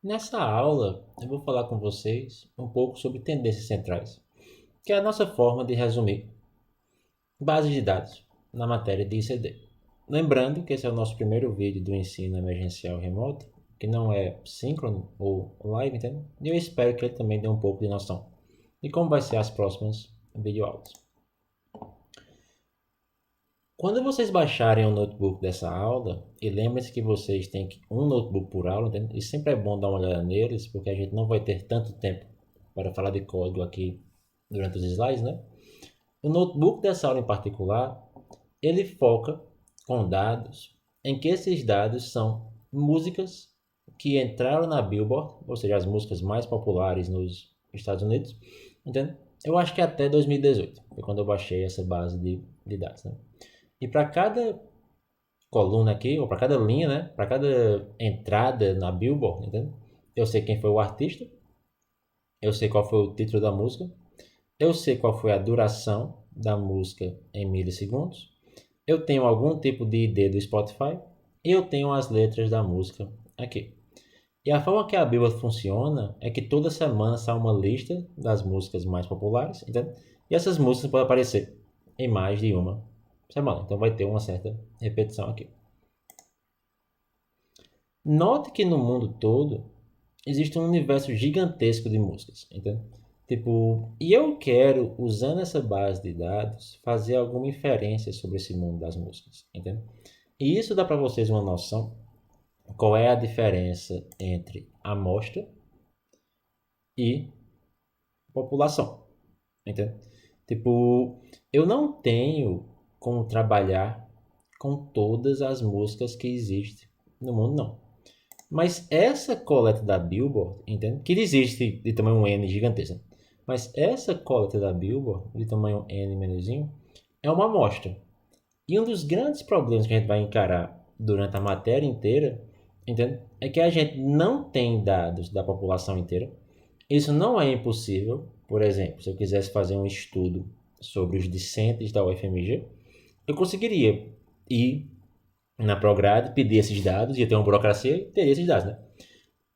Nessa aula, eu vou falar com vocês um pouco sobre tendências centrais, que é a nossa forma de resumir bases de dados na matéria de ICD. Lembrando que esse é o nosso primeiro vídeo do ensino emergencial remoto, que não é síncrono ou live, entende? E eu espero que ele também dê um pouco de noção de como vai ser as próximas videoaulas. Quando vocês baixarem o notebook dessa aula, e lembrem-se que vocês têm um notebook por aula, entende? E sempre é bom dar uma olhada neles, porque a gente não vai ter tanto tempo para falar de código aqui durante os slides, né? O notebook dessa aula em particular, ele foca com dados em que esses dados são músicas que entraram na Billboard, ou seja, as músicas mais populares nos Estados Unidos, entende? Eu acho que até 2018, foi quando eu baixei essa base de dados, né? E para cada coluna aqui, ou para cada linha, né? Para cada entrada na Billboard, entende? Eu sei quem foi o artista, eu sei qual foi o título da música, eu sei qual foi a duração da música em milissegundos, eu tenho algum tipo de ID do Spotify e eu tenho as letras da música aqui. E a forma que a Billboard funciona é que toda semana sai uma lista das músicas mais populares, entende? E essas músicas podem aparecer em mais de uma semana, então vai ter uma certa repetição aqui. Note que no mundo todo existe um universo gigantesco de músicas, entende? Tipo, e eu quero, usando essa base de dados, fazer alguma inferência sobre esse mundo das músicas, entende? E isso dá para vocês uma noção qual é a diferença entre amostra e população, entende? Tipo, eu não tenho como trabalhar com todas as músicas que existem no mundo, não. Mas essa coleta da Billboard, entende? Que existe de tamanho N gigantesco. Mas essa coleta da Billboard, de tamanho N menorzinho, é uma amostra. E um dos grandes problemas que a gente vai encarar durante a matéria inteira, entende? É que a gente não tem dados da população inteira. Isso não é impossível. Por exemplo, se eu quisesse fazer um estudo sobre os discentes da UFMG, eu conseguiria ir na Prograde, pedir esses dados, ia ter uma burocracia e teria esses dados, né?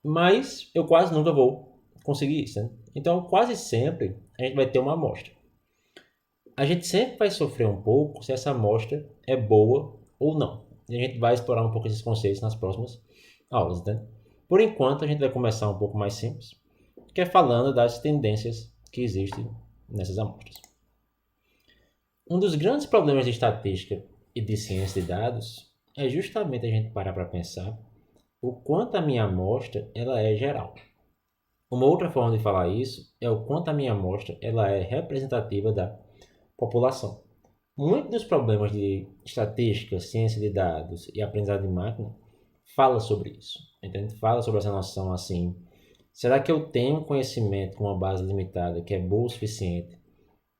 Mas eu quase nunca vou conseguir isso, né? Então, quase sempre a gente vai ter uma amostra. A gente sempre vai sofrer um pouco se essa amostra é boa ou não. E a gente vai explorar um pouco esses conceitos nas próximas aulas, né? Por enquanto, a gente vai começar um pouco mais simples, que é falando das tendências que existem nessas amostras. Um dos grandes problemas de estatística e de ciência de dados é justamente a gente parar para pensar o quanto a minha amostra ela é geral. Uma outra forma de falar isso é o quanto a minha amostra ela é representativa da população. Muitos dos problemas de estatística, ciência de dados e aprendizado de máquina fala sobre isso, entende? Fala sobre essa noção assim, será que eu tenho um conhecimento com uma base limitada que é boa o suficiente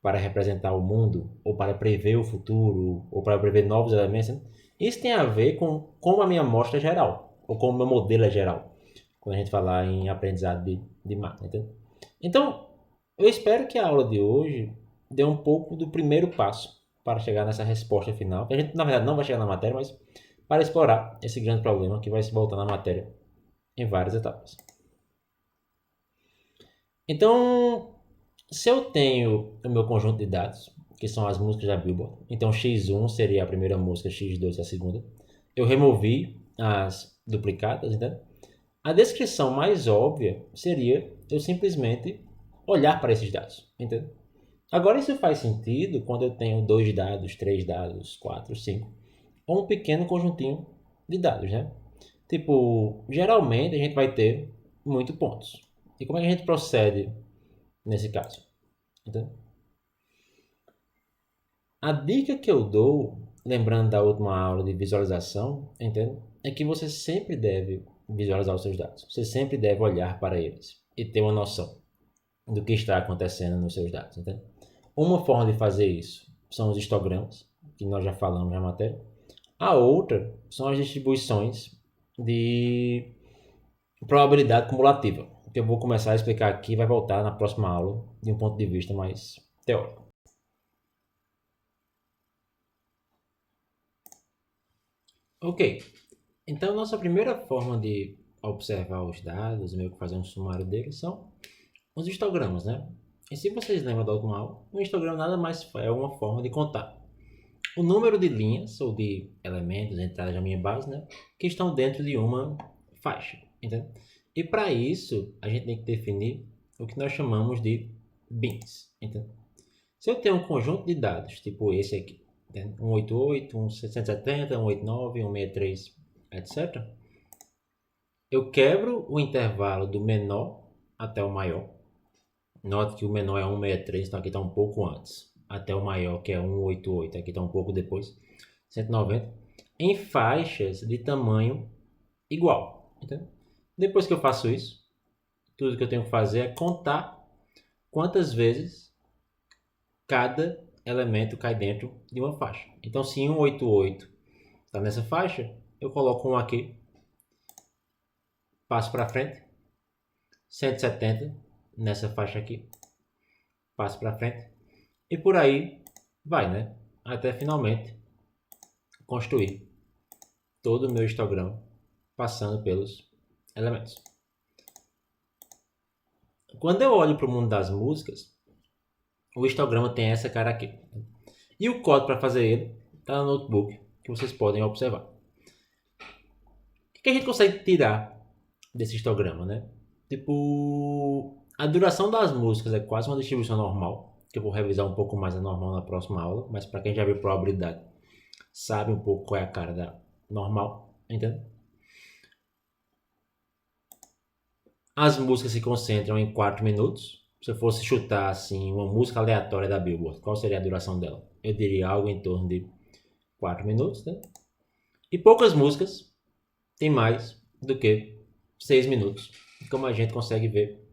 para representar o mundo, ou para prever o futuro, ou para prever novos elementos, né? Isso tem a ver com como a minha amostra é geral, ou como o meu modelo é geral, quando a gente falar em aprendizado de máquina. Entendeu? Então, eu espero que a aula de hoje dê um pouco do primeiro passo para chegar nessa resposta final. A gente, na verdade, não vai chegar na matéria, mas para explorar esse grande problema que vai se voltar na matéria em várias etapas. Então, se eu tenho o meu conjunto de dados, que são as músicas da Billboard, então X1 seria a primeira música, X2 a segunda. Eu removi as duplicadas, entende? A descrição mais óbvia seria eu simplesmente olhar para esses dados, entende? Agora isso faz sentido quando eu tenho dois dados, três dados, quatro, cinco, ou um pequeno conjuntinho de dados, né? Tipo, geralmente a gente vai ter muitos pontos. E como é que a gente procede nesse caso? Entende? A dica que eu dou, lembrando da última aula de visualização, entende? É que você sempre deve visualizar os seus dados. Você sempre deve olhar para eles e ter uma noção do que está acontecendo nos seus dados, entende? Uma forma de fazer isso são os histogramas, que nós já falamos na matéria. A outra são as distribuições de probabilidade cumulativa, que eu vou começar a explicar aqui e vai voltar na próxima aula de um ponto de vista mais teórico. Ok, então nossa primeira forma de observar os dados, meio que fazer um sumário deles, são os histogramas, né? E se vocês lembram da última aula, um histograma nada mais é uma forma de contar o número de linhas ou de elementos, entradas da minha base, né, que estão dentro de uma faixa, entende? E para isso, a gente tem que definir o que nós chamamos de bins, entende? Se eu tenho um conjunto de dados, tipo esse aqui, entende? 188, 170, 189, 163, etc., eu quebro o intervalo do menor até o maior. Note que o menor é 163, então aqui está um pouco antes. Até o maior, que é 188, aqui está um pouco depois. 190. Em faixas de tamanho igual. Entendeu? Depois que eu faço isso, tudo que eu tenho que fazer é contar quantas vezes cada elemento cai dentro de uma faixa. Então, se 188 está nessa faixa, eu coloco um aqui, passo para frente. 170 nessa faixa aqui, passo para frente. E por aí vai, né? Até finalmente construir todo o meu histograma passando pelos elementos. Quando eu olho para o mundo das músicas, o histograma tem essa cara aqui. E o código para fazer ele está no notebook, que vocês podem observar. O que a gente consegue tirar desse histograma, né? Tipo, a duração das músicas é quase uma distribuição normal, que eu vou revisar um pouco mais a normal na próxima aula, mas para quem já viu probabilidade, sabe um pouco qual é a cara da normal, entende? As músicas se concentram em 4 minutos. Se eu fosse chutar assim uma música aleatória da Billboard, qual seria a duração dela? Eu diria algo em torno de 4 minutos, né? E poucas músicas têm mais do que 6 minutos, como a gente consegue ver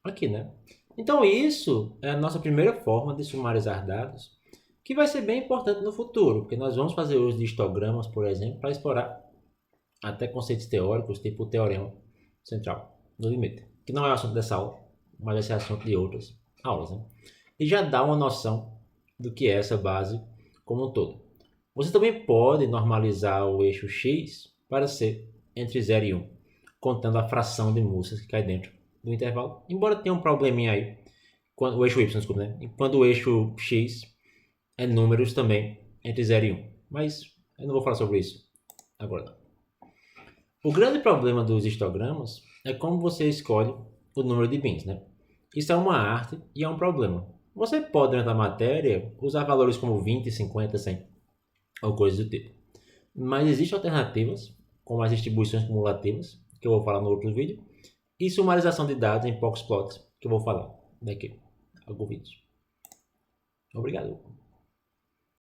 aqui, né? Então isso é a nossa primeira forma de sumarizar dados, que vai ser bem importante no futuro, porque nós vamos fazer uso de histogramas, por exemplo, para explorar até conceitos teóricos, tipo o teorema central do limite, que não é o assunto dessa aula, mas vai ser assunto de outras aulas, né? E já dá uma noção do que é essa base como um todo. Você também pode normalizar o eixo x para ser entre 0 e 1, contando a fração de músicas que cai dentro do intervalo, embora tenha um probleminha aí, quando, o eixo y, desculpa, né? Quando o eixo x é números também entre 0 e 1, mas eu não vou falar sobre isso agora não. O grande problema dos histogramas é como você escolhe o número de bins, né? Isso é uma arte e é um problema. Você pode, durante a matéria, usar valores como 20, 50, 100 ou coisas do tipo. Mas existem alternativas, como as distribuições cumulativas, que eu vou falar no outro vídeo, e sumarização de dados em POX plots, que eu vou falar daqui a alguns vídeos. Obrigado.